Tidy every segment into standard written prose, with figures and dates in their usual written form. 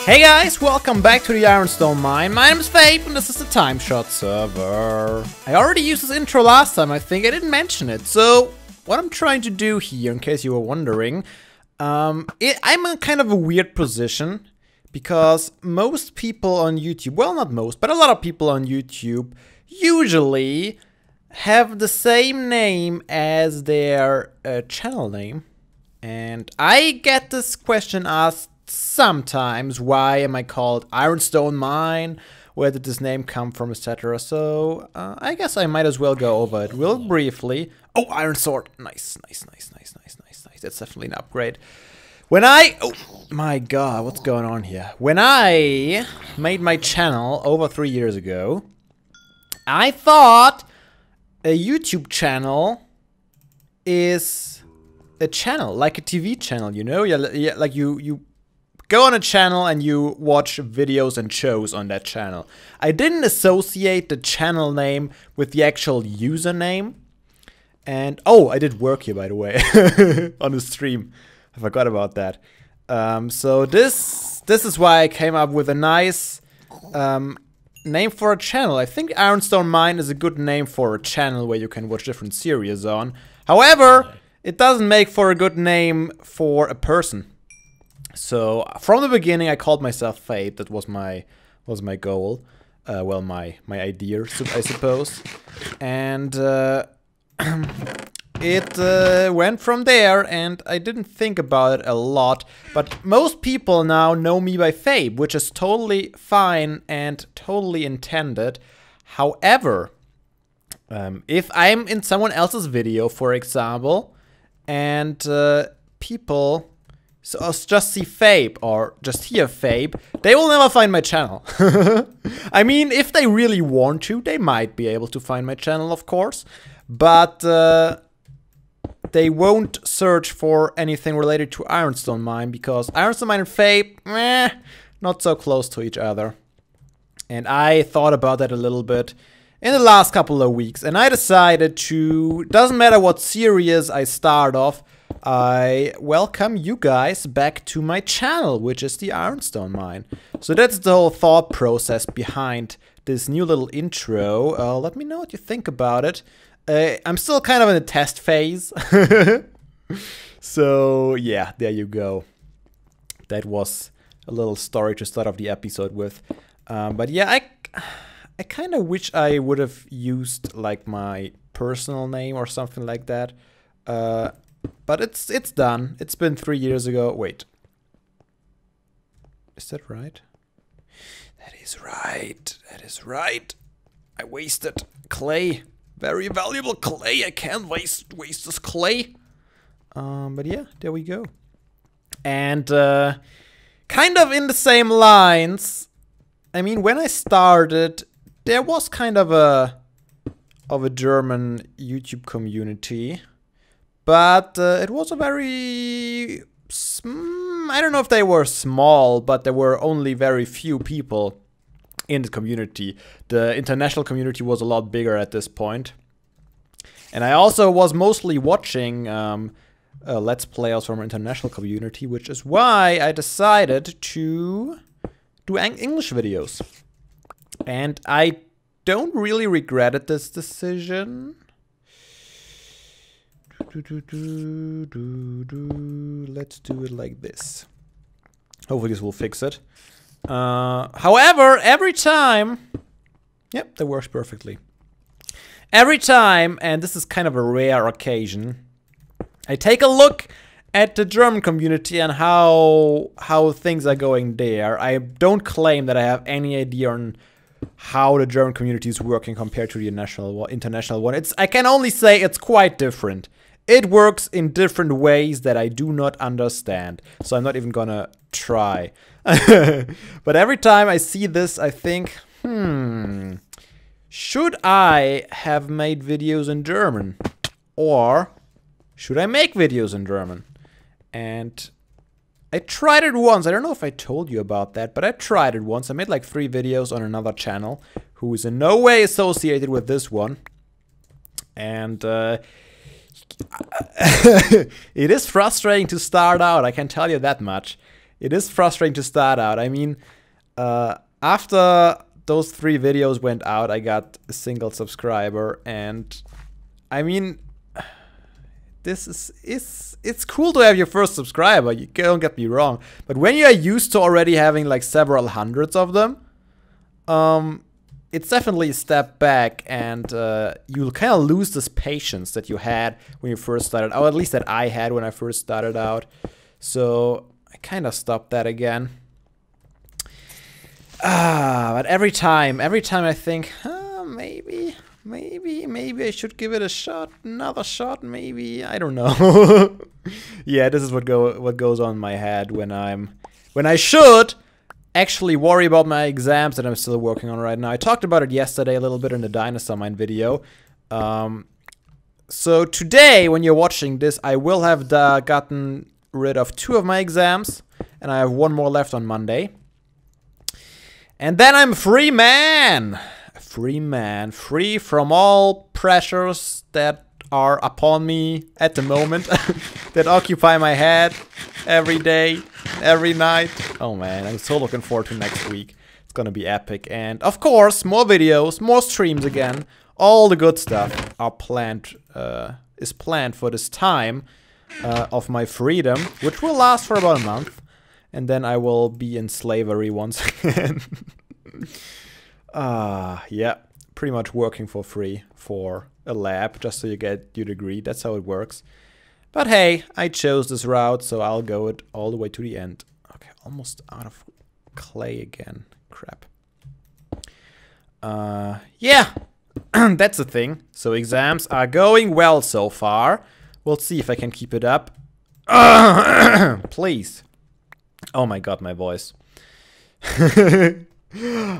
Hey guys, welcome back to the Ironstone Mine. My name is Fabe and this is the TimeShot server. I already used this intro last time, I think I didn't mention it. So, what I'm trying to do here, in case you were wondering, I'm in kind of a weird position. Because most people on YouTube, well not most, but a lot of people on YouTube usually have the same name as their channel name. And I get this question asked sometimes, why am I called Ironstone Mine? Where did this name come from, etc. So, I guess I might as well go over it real briefly. Oh, Iron Sword! Nice. That's definitely an upgrade. Oh my god, what's going on here? When I made my channel over 3 years ago, I thought a YouTube channel is a channel, like a TV channel, you know? Yeah, like you go on a channel and you watch videos and shows on that channel. I didn't associate the channel name with the actual username. And, oh, I did work here, by the way, on the stream. I forgot about that. So this is why I came up with a nice name for a channel. I think Ironstone Mine is a good name for a channel where you can watch different series on. However, it doesn't make for a good name for a person. So from the beginning, I called myself Fabe. That was my goal. Well, my idea, I suppose. And it went from there, and I didn't think about it a lot. But most people now know me by Fabe, which is totally fine and totally intended. However, if I'm in someone else's video, for example, and people just see Fabe or just hear Fabe, they will never find my channel. I mean, if they really want to, they might be able to find my channel, of course. But they won't search for anything related to Ironstone Mine, because Ironstone Mine and Fabe, not so close to each other. And I thought about that a little bit in the last couple of weeks, and I decided to, doesn't matter what series I start off, I welcome you guys back to my channel, which is the Ironstone Mine. So that's the whole thought process behind this new little intro. Let me know what you think about it. I'm still kind of in a test phase. So yeah, there you go. That was a little story to start off the episode with. But yeah, I kind of wish I would have used like my personal name or something like that. But it's done. It's been 3 years ago. Wait. Is that right? That is right. That is right. I wasted clay. Very valuable clay. I can't waste this clay. But yeah, there we go. And kind of in the same lines. I mean, when I started, there was kind of a German YouTube community. But it was a very, I don't know if they were small, but there were only very few people in the community. The international community was a lot bigger at this point. And I also was mostly watching Let's Players from international community, which is why I decided to do English videos. And I don't really regretted this decision. Let's do it like this. Hopefully this will fix it. However, every time... Yep, that works perfectly. Every time, and this is kind of a rare occasion, I take a look at the German community and how things are going there. I don't claim that I have any idea on how the German community is working compared to the international one. I can only say it's quite different. It works in different ways that I do not understand, so I'm not even gonna try. But every time I see this, I think, should I have made videos in German? Or should I make videos in German? And I tried it once. I don't know if I told you about that, but I tried it once. I made like 3 videos on another channel who is in no way associated with this one. And it is frustrating to start out, I can tell you that much. It is frustrating to start out. I mean, after those 3 videos went out, I got a single subscriber, and I mean, it's cool to have your first subscriber, you don't get me wrong, but when you are used to already having like several hundreds of them, it's definitely a step back, and you'll kind of lose this patience that you had when you first started, or at least that I had when I first started out. So I kind of stopped that again. But every time I think, maybe I should give it a shot, another shot, maybe, I don't know. Yeah, this is what goes on in my head when I should actually worry about my exams that I'm still working on right now. I talked about it yesterday a little bit in the Dinosaur Mine video. So today, when you're watching this, I will have gotten rid of 2 of my exams, and I have 1 more left on Monday. And then I'm a free man! Free from all pressures that are upon me at the moment, that occupy my head every day, every night. Oh man, I'm so looking forward to next week. It's gonna be epic. And of course, more videos, more streams again. All the good stuff are planned, is planned for this time of my freedom, which will last for about a month. And then I will be in slavery once again. Yeah, pretty much working for free for a lab, just so you get your degree. That's how it works. But hey, I chose this route, so I'll go it all the way to the end. Okay, almost out of clay again. Crap. Yeah, that's the thing. So exams are going well so far. We'll see if I can keep it up. Please. Oh my god, my voice.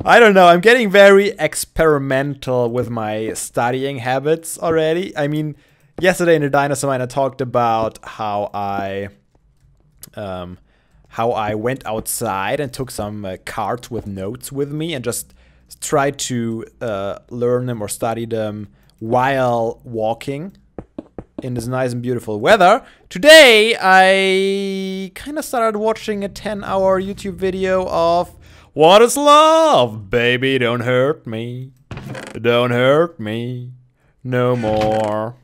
I don't know, I'm getting very experimental with my studying habits already. I mean, yesterday in the Dinosaur Mine I talked about how I went outside and took some cards with notes with me and just tried to learn them or study them while walking in this nice and beautiful weather. Today, I kind of started watching a 10-hour YouTube video of What is Love? Baby, don't hurt me. Don't hurt me no more.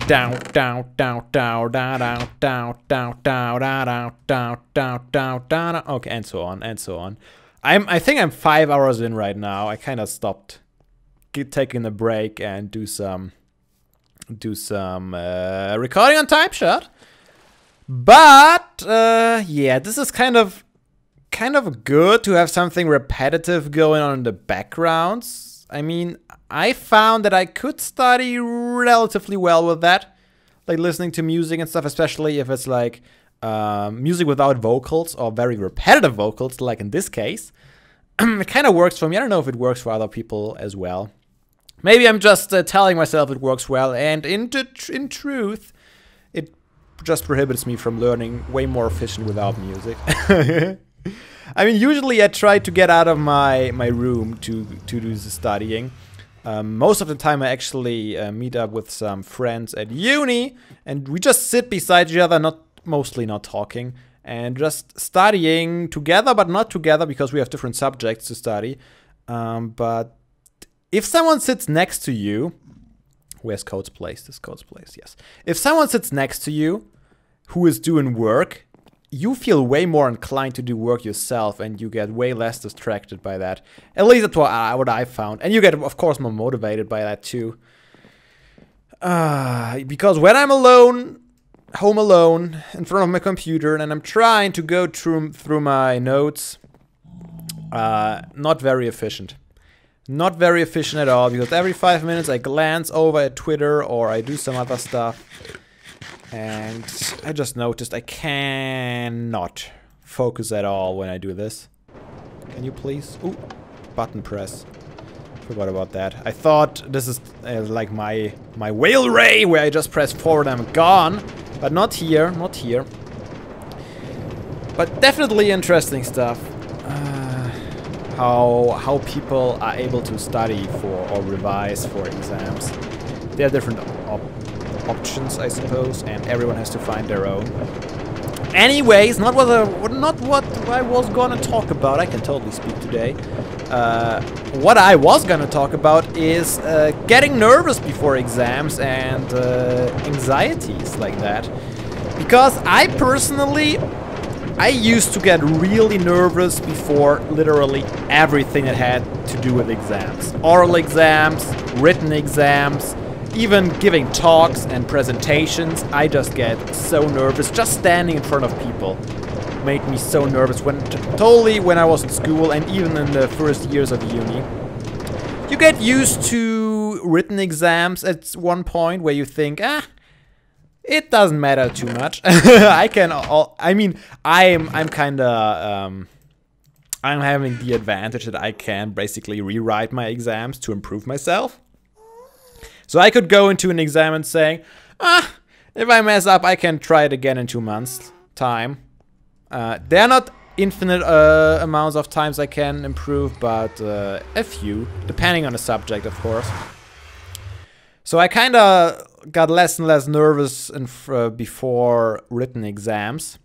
Down, down, down, down, down, down, down, down, down, down, down, down, down, down. Okay, and so on, and so on. I think I'm 5 hours in right now. I kind of stopped taking a break and do some recording on TimeShot. But yeah, this is kind of good to have something repetitive going on in the backgrounds. I mean, I found that I could study relatively well with that, like listening to music and stuff, especially if it's like music without vocals or very repetitive vocals, like in this case. It kind of works for me. I don't know if it works for other people as well. Maybe I'm just telling myself it works well, and in truth, it just prohibits me from learning way more efficient without music. I mean, usually I try to get out of my room to do the studying. Most of the time I actually meet up with some friends at uni, and we just sit beside each other, mostly not talking, and just studying together, but not together because we have different subjects to study. But if someone sits next to you, where's Code's place? This Code's place, yes. If someone sits next to you who is doing work, you feel way more inclined to do work yourself, and you get way less distracted by that. At least that's what I found. And you get, of course, more motivated by that too. Because when I'm alone, home alone, in front of my computer, and I'm trying to go through my notes, not very efficient. Not very efficient at all, because every 5 minutes I glance over at Twitter or I do some other stuff. And I just noticed I cannot focus at all when I do this. Can you please? Ooh, button press. Forgot about that. I thought this is like my whale ray, where I just press forward and I'm gone. But not here, not here. But definitely interesting stuff. How people are able to study for or revise for exams. There are different options, I suppose, and everyone has to find their own. Anyways, not what I was gonna talk about. I can totally speak today. What I was gonna talk about is getting nervous before exams and anxieties like that. Because I personally, I used to get really nervous before literally everything that had to do with exams. Oral exams, written exams, even giving talks and presentations. I just get so nervous. Just standing in front of people made me so nervous when I was in school and even in the first years of uni. You get used to written exams at one point where you think, it doesn't matter too much. I'm having the advantage that I can basically rewrite my exams to improve myself. So I could go into an exam and say, if I mess up, I can try it again in 2 months' time. There are not infinite amounts of times I can improve, but a few, depending on the subject, of course. So I kind of got less and less nervous before written exams.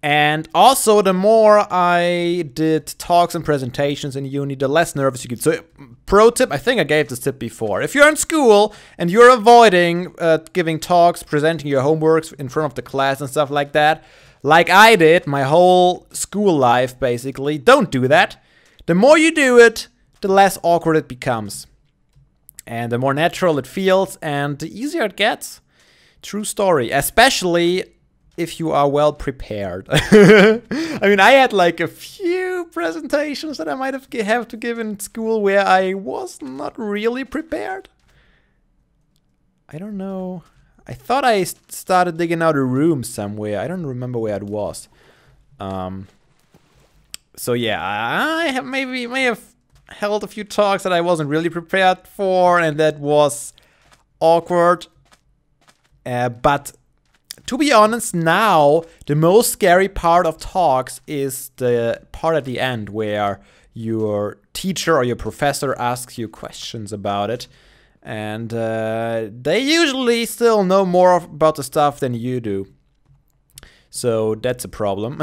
And also, the more I did talks and presentations in uni, the less nervous you get. So, pro tip, I think I gave this tip before. If you're in school and you're avoiding giving talks, presenting your homeworks in front of the class and stuff like that, like I did my whole school life, basically, don't do that. The more you do it, the less awkward it becomes. And the more natural it feels, and the easier it gets. True story. Especially if you are well prepared. I mean, I had like a few presentations that I might have to give in school where I was not really prepared. I don't know. I thought I started digging out a room somewhere. I don't remember where it was. So yeah, I may have held a few talks that I wasn't really prepared for, and that was awkward. But to be honest, now the most scary part of talks is the part at the end where your teacher or your professor asks you questions about it. And they usually still know more about the stuff than you do. So that's a problem,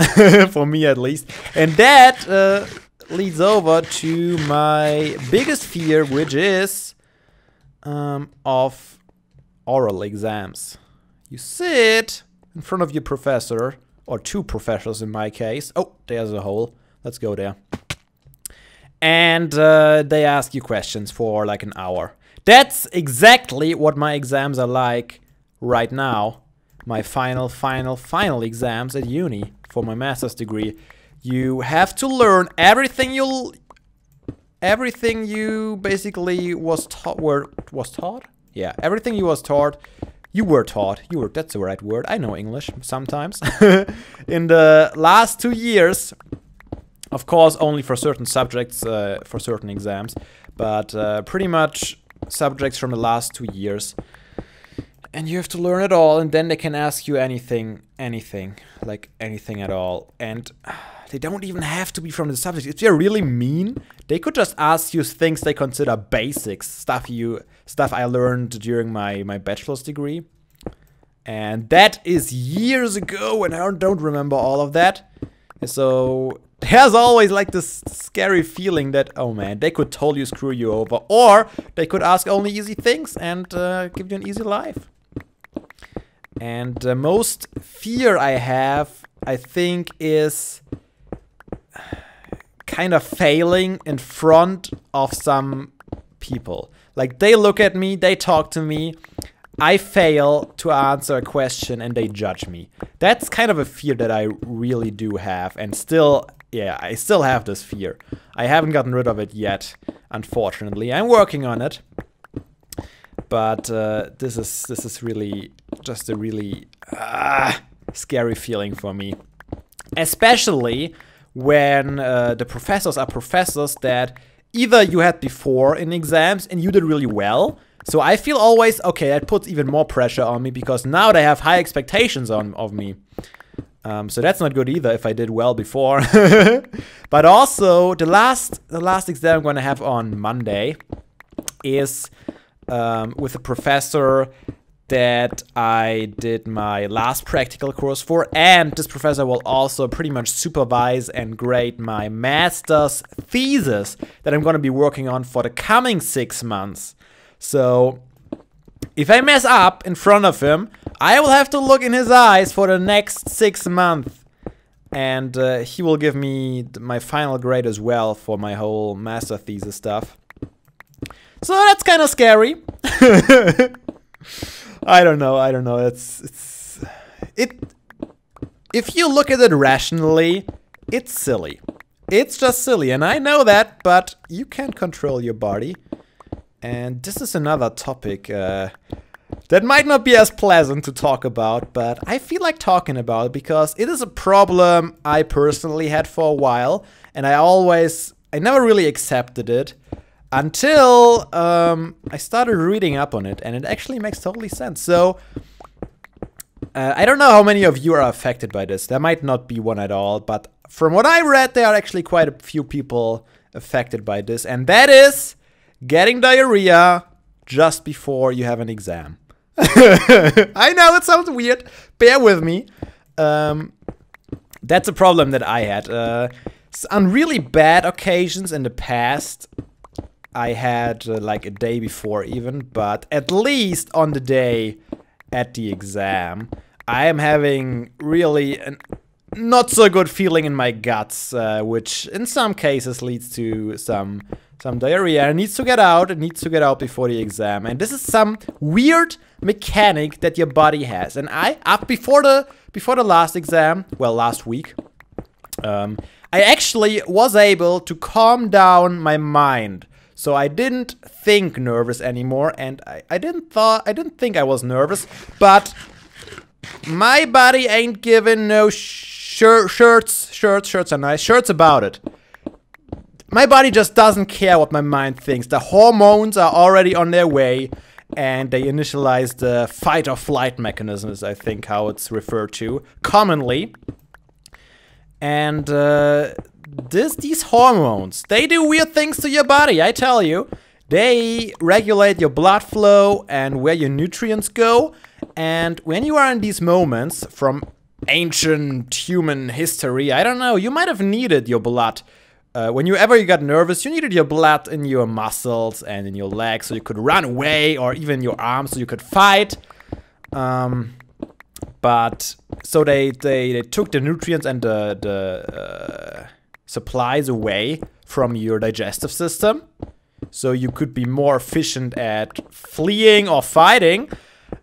for me at least. And that leads over to my biggest fear, which is of oral exams. You sit in front of your professor, or two professors in my case. Oh, there's a hole. Let's go there. And they ask you questions for like an hour. That's exactly what my exams are like right now. My final exams at uni for my master's degree. You have to learn everything you basically was taught. Yeah, everything you was taught. You were taught. That's the right word. I know English sometimes. In the last 2 years, of course, only for certain subjects, for certain exams, but pretty much subjects from the last 2 years. And you have to learn it all, and then they can ask you anything, like anything at all. And they don't even have to be from the subject. If they're really mean, they could just ask you things they consider basics, stuff I learned during my bachelor's degree. And that is years ago, and I don't remember all of that. So there's always like this scary feeling that, oh man, they could totally screw you over. Or they could ask only easy things and give you an easy life. And the most fear I have, I think, is kind of failing in front of some people. Like, they look at me, they talk to me, I fail to answer a question and they judge me. That's kind of a fear that I really do have, and still, yeah, I still have this fear. I haven't gotten rid of it yet, unfortunately. I'm working on it. But this is really just a really scary feeling for me. Especially when the professors are professors that either you had before in exams and you did really well. So I feel always, okay, that puts even more pressure on me because now they have high expectations of me. So that's not good either if I did well before. But also, the last exam I'm going to have on Monday is with a professor that I did my last practical course for, and this professor will also pretty much supervise and grade my master's thesis that I'm going to be working on for the coming 6 months. So if I mess up in front of him, I will have to look in his eyes for the next 6 months. And he will give me my final grade as well for my whole master thesis stuff. So that's kind of scary. I don't know. If you look at it rationally, it's silly. It's just silly, and I know that, but you can't control your body. And this is another topic that might not be as pleasant to talk about, but I feel like talking about it because it is a problem I personally had for a while, and I never really accepted it until I started reading up on it, and it actually makes totally sense. So I don't know how many of you are affected by this. There might not be one at all, but from what I read, there are actually quite a few people affected by this, and that is getting diarrhea just before you have an exam. I know it sounds weird. Bear with me. That's a problem that I had. On really bad occasions in the past, I had like a day before even, but at least on the day at the exam, I am having really a not so good feeling in my guts, which in some cases leads to some diarrhea. It needs to get out. It needs to get out before the exam. And this is some weird mechanic that your body has. And before the last exam, well, last week, I actually was able to calm down my mind. So I didn't think nervous anymore, and I didn't think I was nervous, but my body ain't giving no shirts are nice, shirts about it. My body just doesn't care what my mind thinks. The hormones are already on their way, and they initialize the fight or flight mechanism, is I think how it's referred to commonly. And these hormones, they do weird things to your body, I tell you. They regulate your blood flow and where your nutrients go. And when you are in these moments from ancient human history, I don't know, you might have needed your blood. Whenever you got nervous, you needed your blood in your muscles and in your legs so you could run away, or even your arms so you could fight. But so they took the nutrients and the supplies away from your digestive system, so you could be more efficient at fleeing or fighting.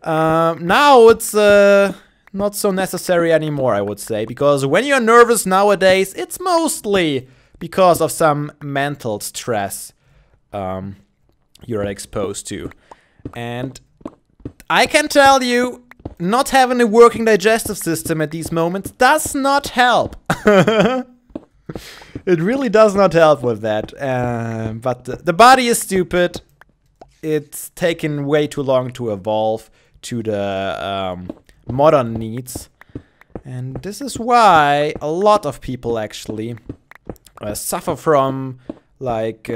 Now it's not so necessary anymore, I would say, because when you're nervous nowadays, it's mostly because of some mental stress you're exposed to. And I can tell you, not having a working digestive system at these moments does not help. It really does not help with that. But the body is stupid. It's taken way too long to evolve to the modern needs. And this is why a lot of people actually suffer from like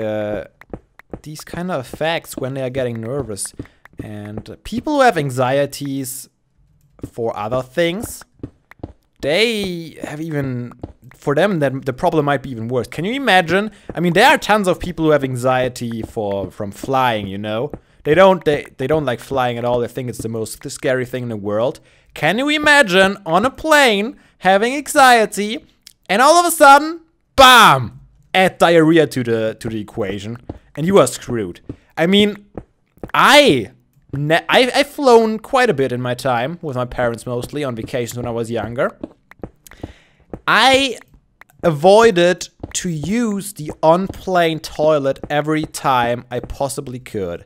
these kind of effects when they are getting nervous. And people who have anxieties for other things, they have even, for them, the problem might be even worse. Can you imagine? I mean, there are tons of people who have anxiety from flying, you know? They don't like flying at all. They think it's the most scary thing in the world. Can you imagine on a plane having anxiety and all of a sudden, bam, add diarrhea to the equation and you are screwed. I mean, I've flown quite a bit in my time, with my parents mostly, on vacations when I was younger. I avoided to use the on-plane toilet every time I possibly could.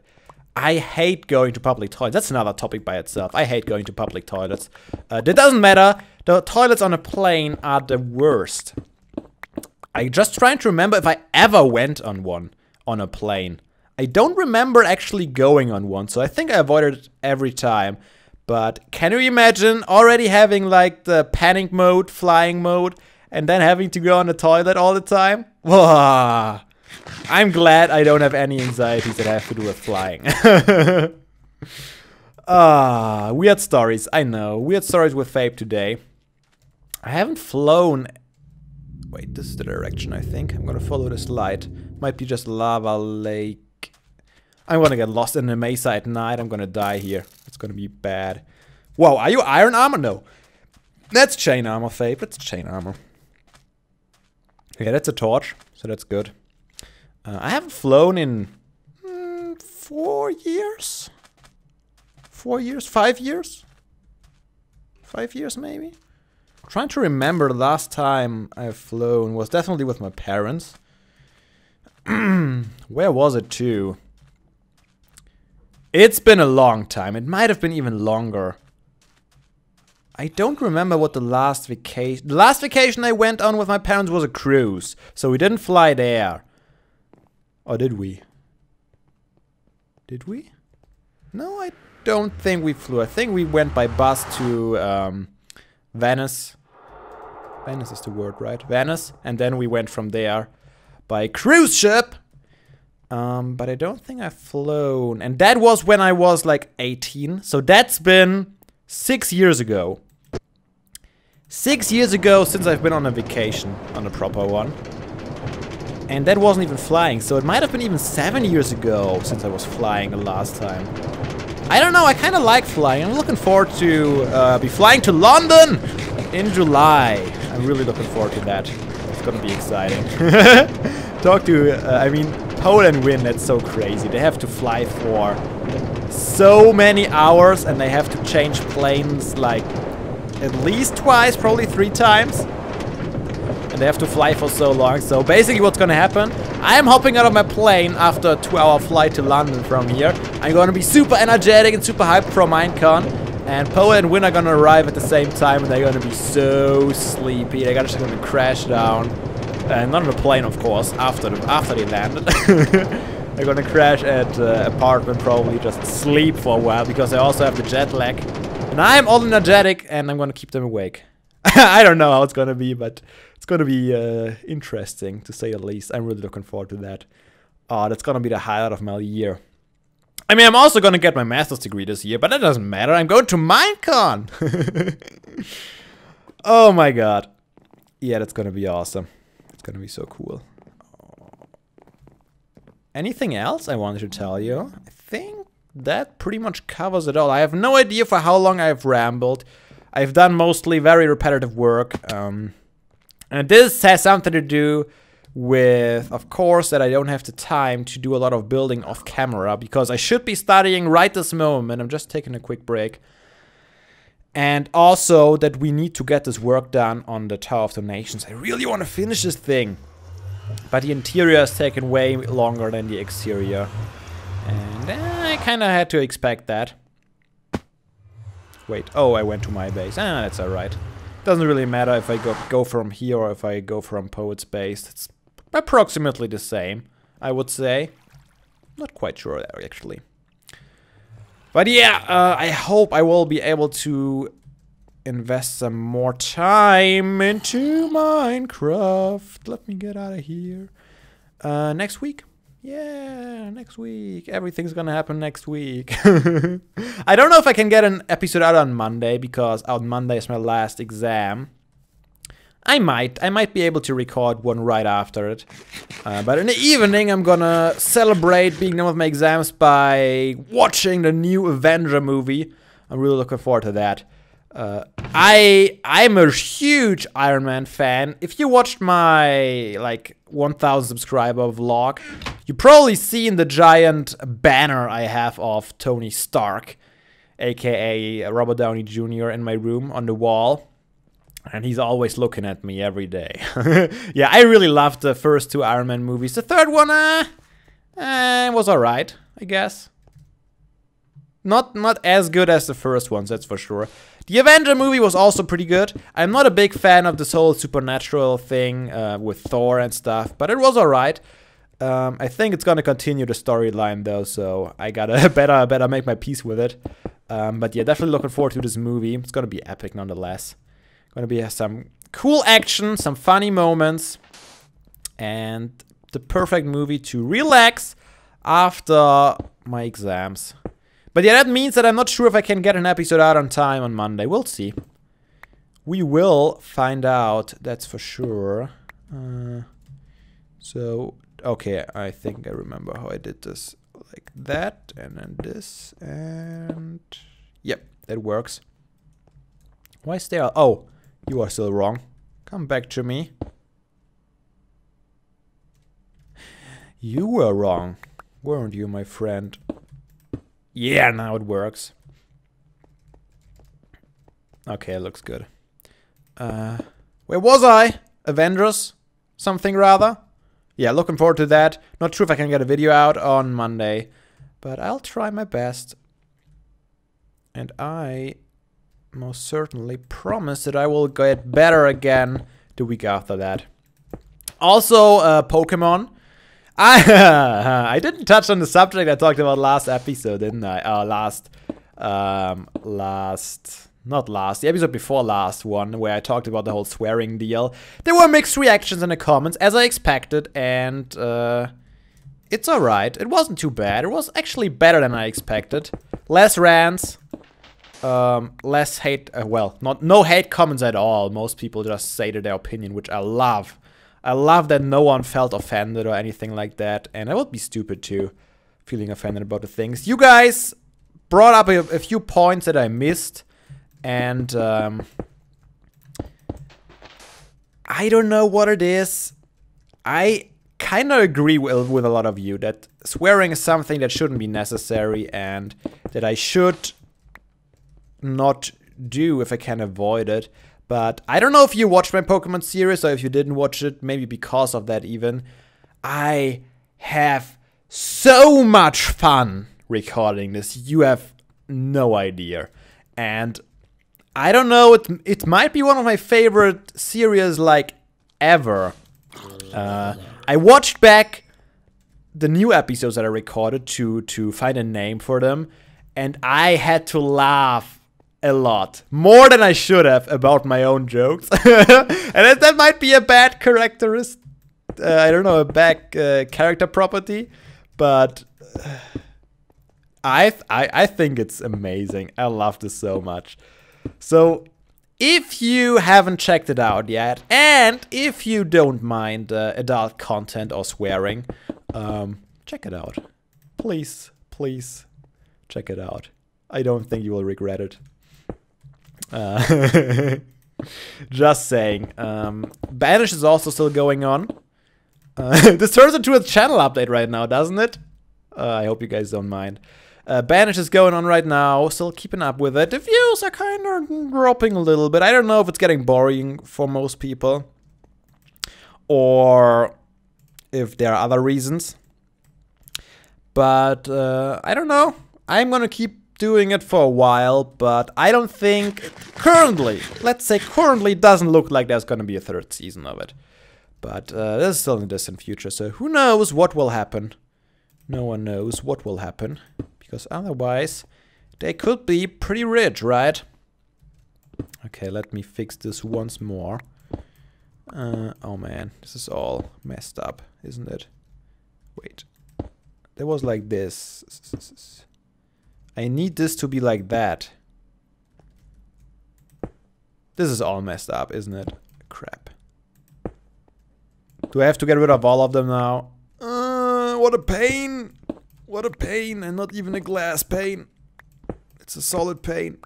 I hate going to public toilets. That's another topic by itself. I hate going to public toilets. That doesn't matter. The toilets on a plane are the worst. I just trying to remember if I ever went on one on a plane. I don't remember actually going on one, so I think I avoided it every time. But can you imagine already having like the panic mode, flying mode, and then having to go on the toilet all the time? Whoa. I'm glad I don't have any anxieties that have to do with flying. Weird stories. I know. Weird stories with Fabe today. I haven't flown. Wait, this is the direction, I think. I'm gonna follow this light. Might be just lava lake. I'm gonna get lost in the mesa at night. I'm gonna die here. It's gonna be bad. Whoa, are you iron armor? No. That's chain armor, Fabe. That's chain armor. Yeah, that's a torch, so that's good. I haven't flown in 4 years? 4 years? 5 years? 5 years, maybe? I'm trying to remember the last time I've flown was definitely with my parents. Where was it too? It's been a long time. It might have been even longer. I don't remember what the last vacation... The last vacation I went on with my parents was a cruise. So we didn't fly there. Or did we? Did we? No, I don't think we flew. I think we went by bus to Venice. Venice is the word, right? Venice. And then we went from there by cruise ship. But I don't think I've flown. And that was when I was like 18. So that's been 6 years ago. 6 years ago since I've been on a vacation, on a proper one. And that wasn't even flying, so it might have been even 7 years ago since I was flying the last time. I don't know, I kind of like flying. I'm looking forward to be flying to London in July. I'm really looking forward to that. It's gonna be exciting. I mean, Poland win, that's so crazy. They have to fly for so many hours and they have to change planes like at least twice, probably 3 times. And they have to fly for so long. So basically what's gonna happen, I am hopping out of my plane after a 2-hour flight to London from here. I'm gonna be super energetic and super hyped for Minecon. And Poe and Win are gonna arrive at the same time and they're gonna be so sleepy. They're just gonna crash down. And not on the plane, of course, after they landed. They're gonna crash at apartment, probably just sleep for a while because they also have the jet lag. And I'm all energetic and I'm gonna keep them awake. I don't know how it's gonna be, but it's gonna be interesting to say the least. I'm really looking forward to that. Oh, that's gonna be the highlight of my year. I mean, I'm also gonna get my master's degree this year, but that doesn't matter. I'm going to Minecon! Oh my god. Yeah, that's gonna be awesome. It's gonna be so cool. Anything else I wanted to tell you? I think that pretty much covers it all. I have no idea for how long I've rambled. I've done mostly very repetitive work. And this has something to do with, of course, that I don't have the time to do a lot of building off camera because I should be studying right this moment. I'm just taking a quick break. And also that we need to get this work done on the Tower of Donations. I really want to finish this thing. But the interior has taken way longer than the exterior. And I kind of had to expect that. Wait, oh, I went to my base. That's alright. Doesn't really matter if I go from here or if I go from Poet's base. It's approximately the same, I would say. Not quite sure there, actually. But yeah, I hope I will be able to invest some more time into Minecraft. Let me get out of here. Next week? Yeah, next week. Everything's gonna happen next week. I don't know if I can get an episode out on Monday because on Monday is my last exam. I might be able to record one right after it. But in the evening, I'm gonna celebrate being done with my exams by watching the new Avenger movie. I'm really looking forward to that. I'm a huge Iron Man fan. If you watched my, like, 1,000 subscriber vlog, you probably seen the giant banner I have of Tony Stark, aka Robert Downey Jr. in my room on the wall. And he's always looking at me every day. Yeah, I really loved the first 2 Iron Man movies. The third one, was alright, I guess. Not as good as the first ones, that's for sure. The Avenger movie was also pretty good. I'm not a big fan of this whole supernatural thing with Thor and stuff, but it was alright. I think it's gonna continue the storyline though, so I gotta better make my peace with it. But yeah, definitely looking forward to this movie. It's gonna be epic nonetheless. Gonna be some cool action, some funny moments, and the perfect movie to relax after my exams. But yeah, that means that I'm not sure if I can get an episode out on time on Monday. We'll see. We will find out, that's for sure. So, okay, I think I remember how I did this. Like that, and then this, and... Yep, that works. Why is there... Oh, you are still wrong. Come back to me. You were wrong, weren't you, my friend? Yeah, now it works. Okay, it looks good. Where was I? Avengers? Something rather? Yeah, looking forward to that. Not sure if I can get a video out on Monday, but I'll try my best. And I most certainly promise that I will get better again the week after that. Also, Pokemon. I didn't touch on the subject I talked about last episode, didn't I? The episode before last one, where I talked about the whole swearing deal. There were mixed reactions in the comments, as I expected, and it's alright. It wasn't too bad. It was actually better than I expected. Less rants, less hate, no hate comments at all. Most people just stated their opinion, which I love. I love that no one felt offended or anything like that, and I would be stupid too, feeling offended about the things. You guys brought up a few points that I missed, and I don't know what it is. I kind of agree with a lot of you that swearing is something that shouldn't be necessary and that I should not do if I can avoid it. But I don't know if you watched my Pokemon series or if you didn't watch it, maybe because of that even. I have so much fun recording this. You have no idea. And I don't know, it might be one of my favorite series like ever. I watched back the new episodes that I recorded to find a name for them, and I had to laugh a lot, more than I should have, about my own jokes. And that might be a bad characteristic. I don't know, a bad character property, but I think it's amazing. I love this so much. So if you haven't checked it out yet, and if you don't mind adult content or swearing, check it out. Please, please check it out. I don't think you will regret it. Just saying. Banish is also still going on. This turns into a channel update right now, doesn't it? I hope you guys don't mind. Banish is going on right now, still keeping up with it. The views are kind of dropping a little bit. I don't know if it's getting boring for most people, or if there are other reasons. But I don't know. I'm gonna keep doing it for a while, but I don't think currently, let's say currently, doesn't look like there's gonna be a third season of it. But this is still in the distant future, so who knows what will happen. No one knows what will happen, because otherwise they could be pretty rich, right? Okay, let me fix this once more. Oh man, this is all messed up, isn't it? Wait, there was like this. I need this to be like that. This is all messed up, isn't it? Crap. Do I have to get rid of all of them now? What a pain! What a pain, and not even a glass pane. It's a solid pane.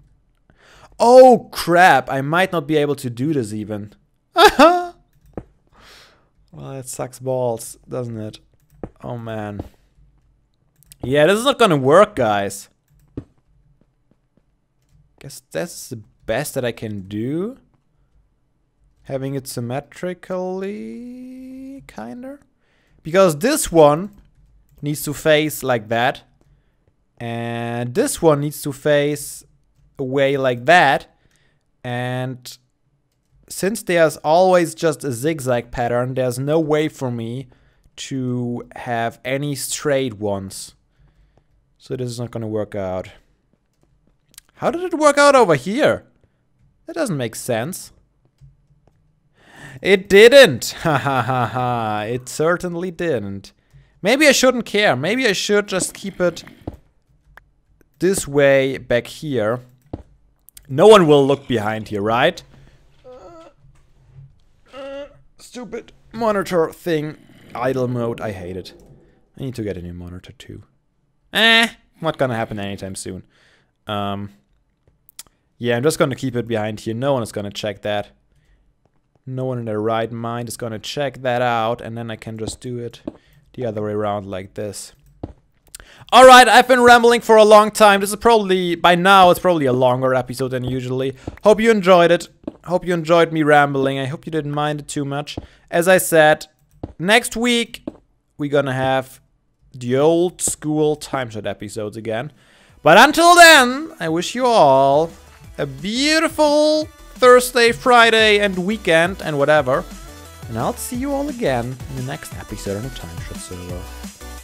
Oh crap, I might not be able to do this even. Well, that sucks balls, doesn't it? Oh man. Yeah, this is not gonna work, guys. Guess that's the best that I can do. Having it symmetrically, kinda. Because this one needs to face like that. And this one needs to face away like that. And since there's always just a zigzag pattern, there's no way for me to have any straight ones. So this is not gonna work out. How did it work out over here? That doesn't make sense. It didn't! Ha ha ha ha. It certainly didn't. Maybe I shouldn't care. Maybe I should just keep it this way back here. No one will look behind here, right? Stupid monitor thing. Idle mode, I hate it. I need to get a new monitor too. Not gonna happen anytime soon. Yeah, I'm just gonna keep it behind here. No one is gonna check that. No one in their right mind is gonna check that out, and then I can just do it the other way around like this. Alright, I've been rambling for a long time. This is probably, by now, it's probably a longer episode than usually. Hope you enjoyed it. Hope you enjoyed me rambling. I hope you didn't mind it too much. As I said, next week, we're gonna have the old school TimeShot episodes again. But until then, I wish you all a beautiful Thursday, Friday, and weekend, and whatever. And I'll see you all again in the next episode on the TimeShot server.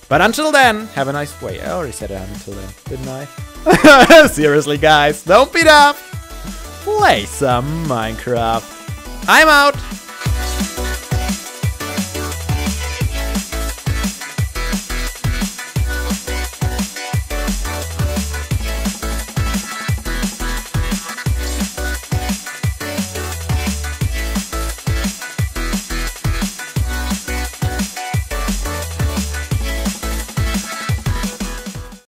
But until then, have a nice way. I already said it until then, didn't I? Seriously, guys, don't beat up. Play some Minecraft. I'm out.